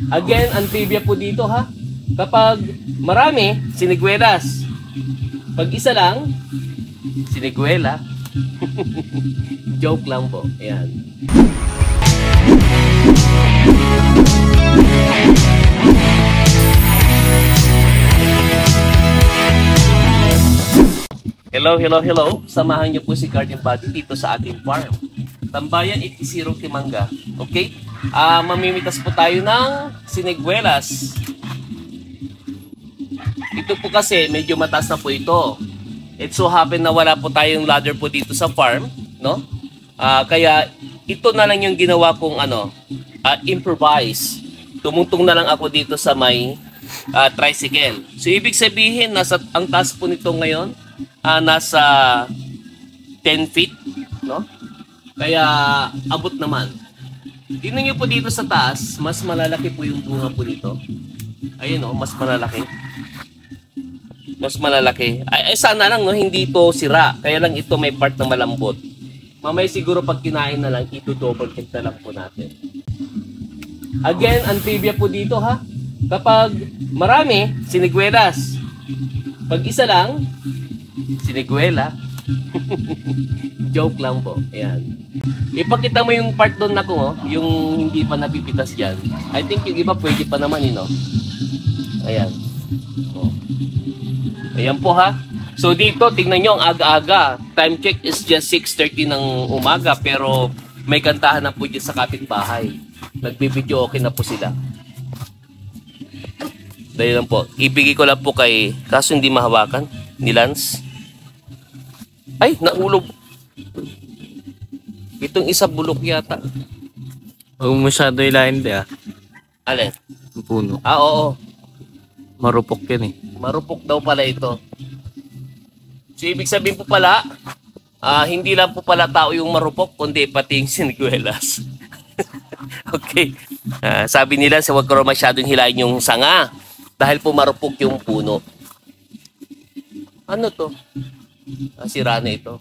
Again, ang trivia po dito ha. Kapag marami, siniguelas. Pag isa lang, siniguela. Joke lang po. Ayan. Hello. Samahan niyo po si Garden Buddy dito sa ating farm. Tambayan 80 Timanga. Okay? Mamimitas po tayo ng siniguelas. Ito po kasi medyo mataas na po ito. It so happen na wala po tayong ladder po dito sa farm, no? Kaya ito na lang yung ginawa kong improvise. Tumutong na lang ako dito sa may tricycle. So ibig sabihin ang taas po nito ngayon nasa 10 feet, no? Kaya abot naman. Tingnan niyo po dito sa taas, mas malalaki po yung bunga po nito. Ayun oh, mas malalaki. Mas malalaki. Ay sana lang no, hindi ito sira. Kaya lang ito may part na malambot. Mamaya siguro pag kinain na lang, ito double check na lang po natin. Again, ang trivia po dito ha. Kapag marami, siniguelas. Pag isa lang, siniguela. Joke lang po. Ayan. Ipakita mo yung part doon na ko, yung hindi pa napipitas dyan. I think yung iba pwede pa naman yun, no? Ayan. Oh. Ayan po ha. So dito, tingnan nyo ang aga-aga. Time check is just 6:30 ng umaga, pero may kantahan na po dyan sa kapitbahay. Nagbibideo okay na po sila. Dahil lang po. Ibigay ko lang po kay, kaso hindi mahawakan, ni Lance. Ay, naulog. Itong isa bulok yata. Huwag masyado ilahin di Alin? Ang puno. Oo. Marupok yan eh. Marupok daw pala ito. So, ibig sabihin po pala, hindi lang po pala tao yung marupok, kundi pati yung siniguelas. Okay. Sabi nila, huwag ko masyadong hilahin yung sanga dahil po marupok yung puno. Ano to? Sira na ito.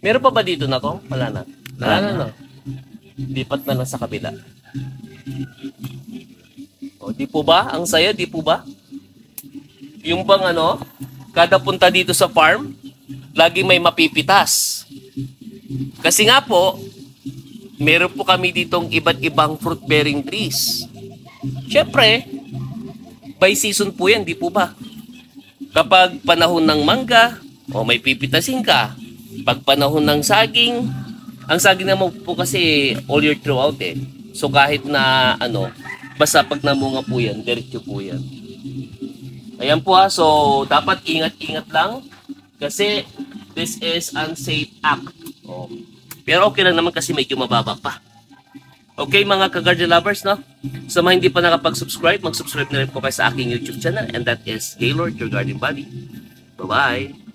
Meron pa ba dito na ko? Wala na. Wala na, no? Lipat na lang sa kabila. O, di po ba? Ang saya, di po ba? Yung bang kada punta dito sa farm, laging may mapipitas. Kasi nga po, meron po kami ditong iba't ibang fruit-bearing trees. Siyempre, by season po yan, di po ba? Kapag panahon ng mangga, may pipitasin ka. Pag panahon ng saging, ang saging naman po kasi all year throughout eh. So kahit na basta pag namunga po yan, diretso po yan. Ayan po ha, so dapat ingat-ingat lang kasi this is unsafe act. Pero okay lang naman kasi medyo mababa pa. Okay mga ka-garden lovers, no? Sa mga hindi pa nakapag-subscribe, mag-subscribe na rin po kayo sa aking YouTube channel, and that is Gaylord, your garden buddy. Bye-bye!